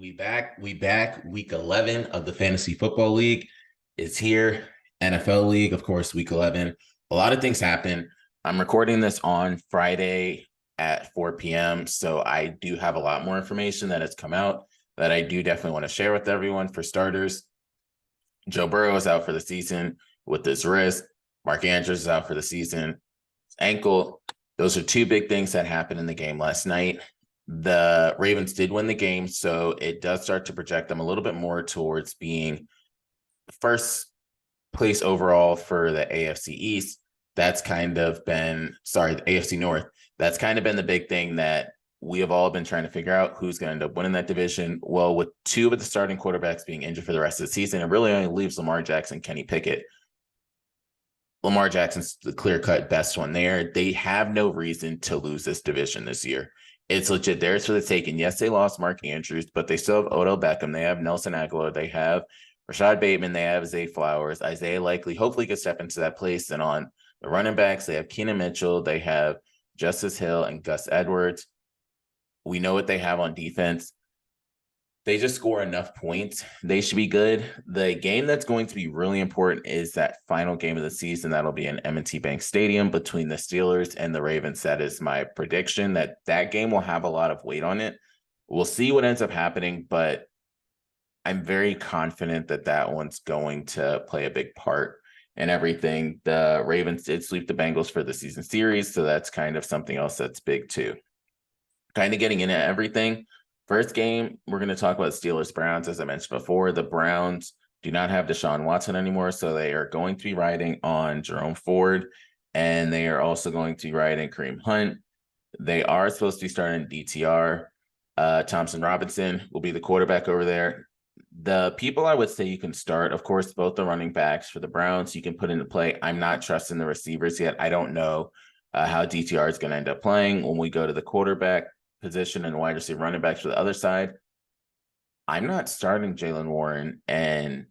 We back. Week 11 of the Fantasy Football League is here. NFL League, of course, week 11. A lot of things happen. I'm recording this on Friday at 4 p.m. So I do have a lot more information that has come out that I do definitely want to share with everyone. For starters, Joe Burrow is out for the season with his wrist. Mark Andrews is out for the season. Ankle. Those are two big things that happened in the game last night. The Ravens did win the game, so it does start to project them a little bit more towards being first place overall for the AFC East. That's kind of been, the AFC North. That's kind of been the big thing that we have all been trying to figure out who's going to end up winning that division. Well, with two of the starting quarterbacks being injured for the rest of the season, it really only leaves Lamar Jackson, Kenny Pickett. Lamar Jackson's the clear-cut best one there. They have no reason to lose this division this year. It's legit theirs for the taking. Yes, they lost Mark Andrews, but they still have Odell Beckham. They have Nelson Aguilar. They have Rashad Bateman. They have Zay Flowers. Isaiah Likely hopefully could step into that place. And on the running backs, they have Keenan Mitchell. They have Justice Hill and Gus Edwards. We know what they have on defense. They just score enough points. They should be good. The game that's going to be really important is that final game of the season. That'll be in M&T Bank Stadium between the Steelers and the Ravens. That is my prediction, that game will have a lot of weight on it. We'll see what ends up happening, but I'm very confident that one's going to play a big part in everything. The Ravens did sweep the Bengals for the season series, so that's kind of something else that's big too. Kind of getting into everything. First game, we're going to talk about Steelers-Browns. As I mentioned before, the Browns do not have Deshaun Watson anymore, so they are going to be riding on Jerome Ford, and they are also going to be riding Kareem Hunt. They are supposed to be starting DTR. Thompson Robinson will be the quarterback over there. The people I would say you can start, of course, both the running backs for the Browns, you can put into play. I'm not trusting the receivers yet. I don't know how DTR is going to end up playing when we go to the quarterback position and wide receiver running backs for the other side. I'm not starting Jaylen Warren and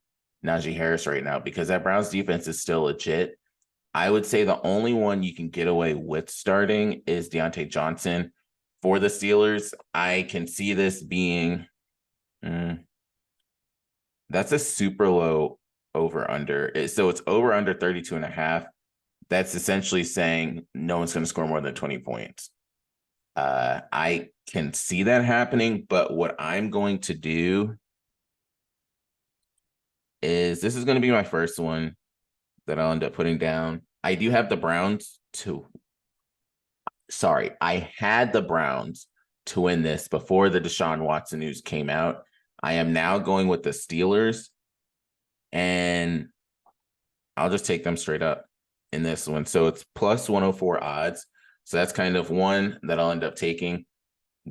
Najee Harris right now because that Browns defense is still legit. I would say the only one you can get away with starting is Deontay Johnson for the Steelers. I can see this being that's a super low over under. So it's over under 32.5. That's essentially saying no one's going to score more than 20 points. I can see that happening, but what I'm going to do is this is going to be my first one that I'll end up putting down. I do have the Browns I had the Browns to win this before the Deshaun Watson news came out. I am now going with the Steelers, and I'll just take them straight up in this one. So it's plus 104 odds. So that's kind of one that I'll end up taking.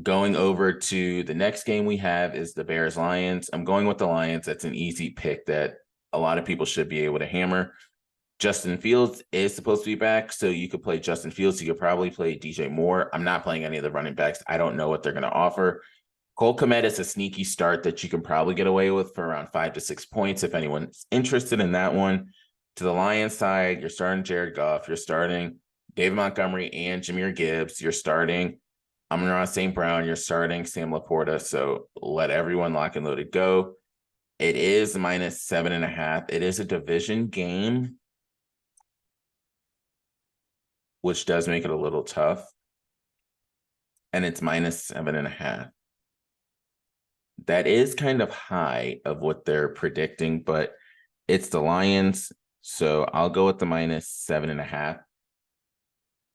Going over to the next game we have is the Bears-Lions. I'm going with the Lions. That's an easy pick that a lot of people should be able to hammer. Justin Fields is supposed to be back, so you could play Justin Fields. You could probably play DJ Moore. I'm not playing any of the running backs. I don't know what they're going to offer. Cole Kmet is a sneaky start that you can probably get away with for around 5 to 6 points if anyone's interested in that one. To the Lions side, you're starting Jared Goff. You're starting David Montgomery and Jahmyr Gibbs. You're starting Amon-Ra St. Brown. You're starting Sam Laporta. So let everyone lock and loaded go. It is minus 7.5. It is a division game, which does make it a little tough. And it's minus 7.5. That is kind of high of what they're predicting, but it's the Lions. So I'll go with the minus 7.5.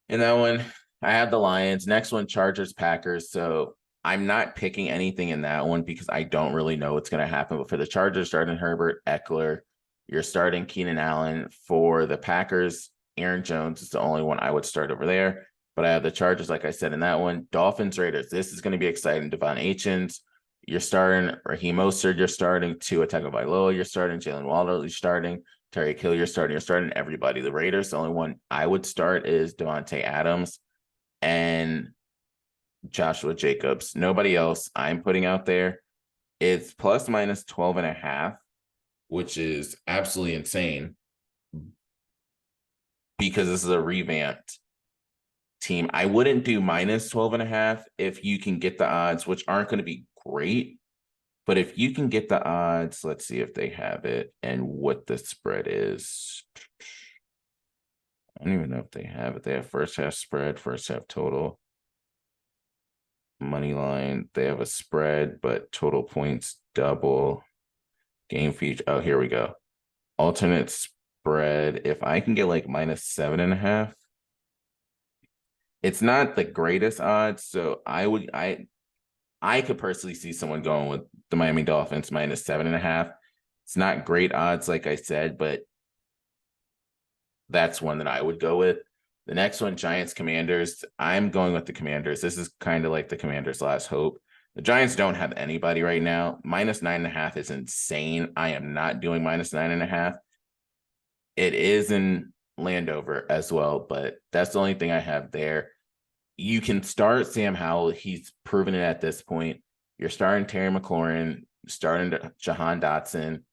In that one, I have the Lions. Next one, Chargers, Packers. So I'm not picking anything in that one because I don't really know what's going to happen. But for the Chargers, starting Herbert, Eckler, you're starting Keenan Allen. For the Packers, Aaron Jones is the only one I would start over there. But I have the Chargers, like I said, in that one. Dolphins, Raiders. This is going to be exciting. Devon Achans, you're starting Raheem Mostert. You're starting Tua Tagovailoa. You're starting Jalen Waddle. You're starting Tyreek Hill. You're starting everybody. The Raiders, the only one I would start is Devontae Adams and Joshua Jacobs. Nobody else I'm putting out there. It's plus minus 12.5, which is absolutely insane because this is a revamped team. I wouldn't do minus 12.5 if you can get the odds, which aren't going to be great. But if you can get the odds, let's see if they have it and what the spread is. I don't even know if they have it. They have first half spread, first half total. Money line, they have a spread, but total points double. Game feature. Oh, here we go. Alternate spread. If I can get like -7.5, it's not the greatest odds. So I could personally see someone going with the Miami Dolphins -7.5. It's not great odds, like I said, but that's one that I would go with. The next one, Giants Commanders. I'm going with the Commanders. This is kind of like the Commanders' last hope. The Giants don't have anybody right now. -9.5 is insane. I am not doing -9.5. It is in Landover as well, but that's the only thing I have there. You can start Sam Howell. He's proven it at this point. You're starting Terry McLaurin, starting Jahan Dotson.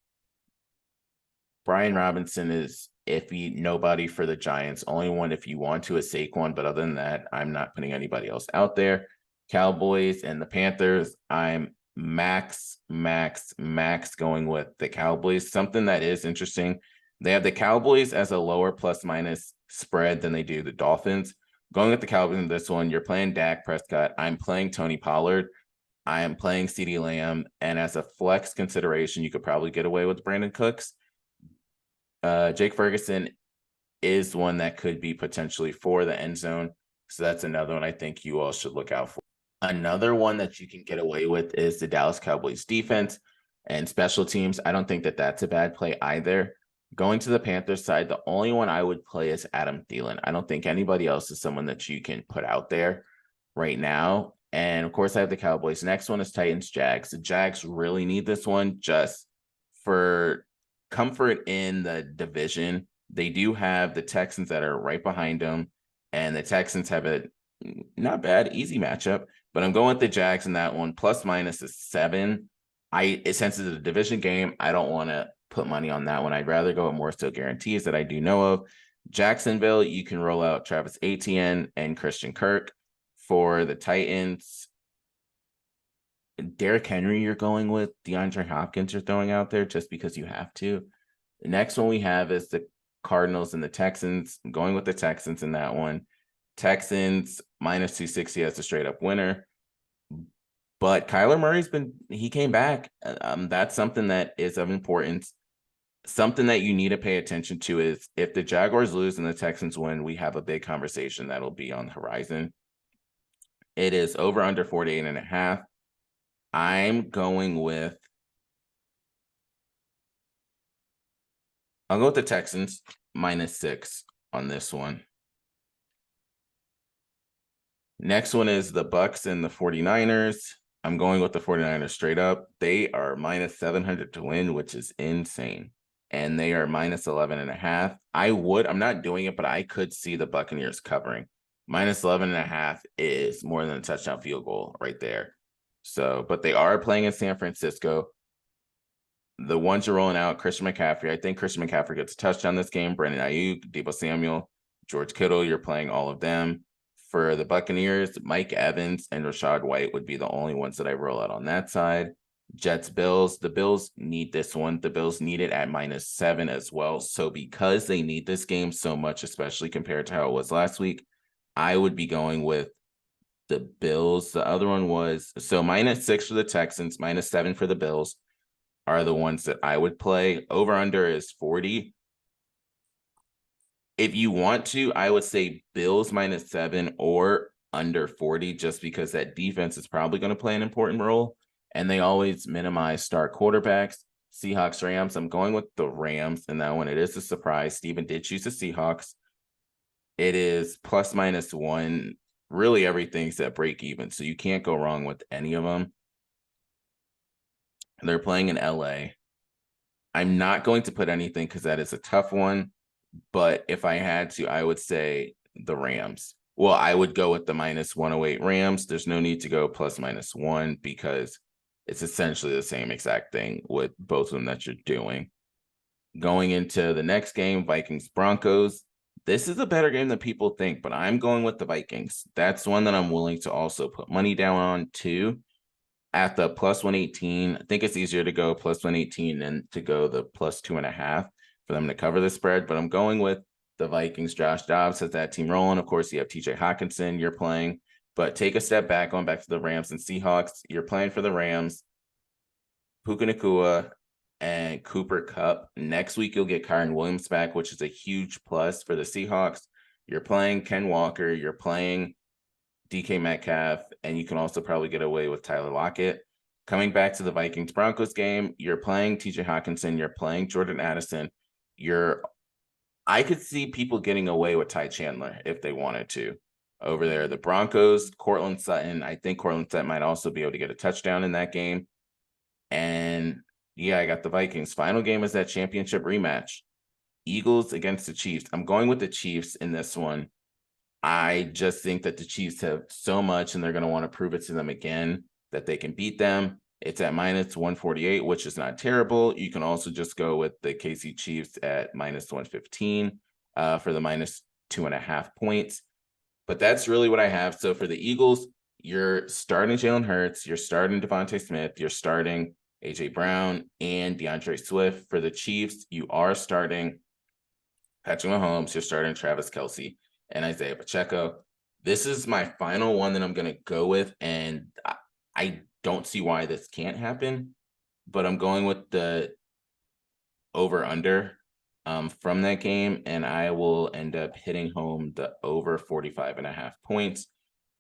Brian Robinson is iffy. Nobody for the Giants. Only one if you want to is Saquon, but other than that, I'm not putting anybody else out there. Cowboys and the Panthers, I'm max going with the Cowboys. Something that is interesting, they have the Cowboys as a lower plus minus spread than they do the Dolphins. Going with the Cowboys in this one, you're playing Dak Prescott. I'm playing Tony Pollard. I am playing CeeDee Lamb. And as a flex consideration, you could probably get away with Brandon Cooks. Jake Ferguson is one that could be potentially for the end zone. So that's another one I think you all should look out for. Another one that you can get away with is the Dallas Cowboys defense and special teams. I don't think that that's a bad play either. Going to the Panthers side, the only one I would play is Adam Thielen. I don't think anybody else is someone that you can put out there right now. And of course, I have the Cowboys. Next one is Titans Jags. The Jags really need this one just for comfort in the division. They do have the Texans that are right behind them, and the Texans have a not bad, easy matchup. But I'm going with the Jags in that one. Plus minus is 7. Since it's a division game, I don't want to put money on that one. I'd rather go with more still guarantees that I do know of. Jacksonville, you can roll out Travis Etienne and Christian Kirk. For the Titans, Derrick Henry you're going with. DeAndre Hopkins you're throwing out there just because you have to. The next one we have is the Cardinals and the Texans. I'm going with the Texans in that one. Texans -260 as a straight up winner. But Kyler Murray's he came back. That's something that is of importance. Something that you need to pay attention to is if the Jaguars lose and the Texans win, we have a big conversation that'll be on the horizon. It is over under 48.5. I'm going with, I'll go with the Texans -6 on this one. Next one is the Bucks and the 49ers. I'm going with the 49ers straight up. They are -700 to win, which is insane. And they are -11.5. I'm not doing it, but I could see the Buccaneers covering. -11.5 is more than a touchdown field goal right there. So, but they are playing in San Francisco. The ones you're rolling out, Christian McCaffrey. I think Christian McCaffrey gets a touchdown this game. Brandon Ayuk, Deebo Samuel, George Kittle, you're playing all of them. For the Buccaneers, Mike Evans and Rachaad White would be the only ones that I roll out on that side. Jets, Bills. The Bills need this one. The Bills need it at -7 as well. So because they need this game so much, especially compared to how it was last week, I would be going with the Bills. The other one was, so -6 for the Texans, -7 for the Bills are the ones that I would play. Over under is 40. If you want to, I would say Bills -7 or under 40, just because that defense is probably going to play an important role. And they always minimize star quarterbacks. Seahawks, Rams. I'm going with the Rams in that one. It is a surprise. Steven did choose the Seahawks. It is +/-1. Really everything's at break even. So you can't go wrong with any of them. They're playing in LA. I'm not going to put anything because that is a tough one. But if I had to, I would say the Rams. Well, I would go with the -108 Rams. There's no need to go +/-1 because it's essentially the same exact thing with both of them that you're doing. Going into the next game, Vikings-Broncos. This is a better game than people think, but I'm going with the Vikings. That's one that I'm willing to also put money down on too. at the plus 118. I think it's easier to go plus 118 than to go the plus 2.5 for them to cover the spread. But I'm going with the Vikings. Josh Dobbs has that team rolling. Of course, you have TJ Hawkinson you're playing. But take a step back, going back to the Rams and Seahawks. You're playing for the Rams, Puka Nacua, and Cooper Kupp. Next week, you'll get Kyren Williams back, which is a huge plus for the Seahawks. You're playing Ken Walker. You're playing DK Metcalf, and you can also probably get away with Tyler Lockett. Coming back to the Vikings-Broncos game, you're playing TJ Hawkinson. You're playing Jordan Addison. I could see people getting away with Ty Chandler if they wanted to. Over there, the Broncos, Cortland Sutton. I think Cortland Sutton might also be able to get a touchdown in that game. And yeah, I got the Vikings. Final game is that championship rematch. Eagles against the Chiefs. I'm going with the Chiefs in this one. I just think that the Chiefs have so much, and they're going to want to prove it to them again that they can beat them. It's at minus 148, which is not terrible. You can also just go with the KC Chiefs at minus 115 for the minus 2.5 points. But that's really what I have. So for the Eagles, you're starting Jalen Hurts, you're starting Devontae Smith, you're starting AJ Brown and DeAndre Swift. For the Chiefs, you are starting Patrick Mahomes, you're starting Travis Kelce and Isaiah Pacheco. This is my final one that I'm going to go with, and I don't see why this can't happen, but I'm going with the over-under from that game, and I will end up hitting home the over 45.5 points.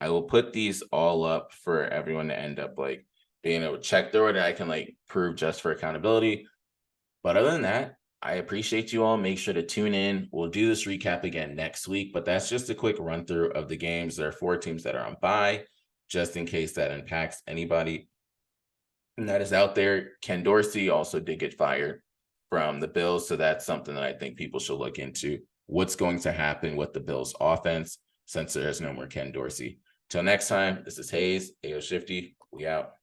I will put these all up for everyone to end up like being able to check through it. I can like prove just for accountability. But other than that, I appreciate you all. Make sure to tune in. We'll do this recap again next week, but that's just a quick run through of the games. There are 4 teams that are on bye, just in case that impacts anybody and that is out there. Ken Dorsey also did get fired from the Bills, so that's something that I think people should look into. What's going to happen with the Bills offense since there is no more Ken Dorsey? Till next time, this is Hayes, AO Shifty. We out.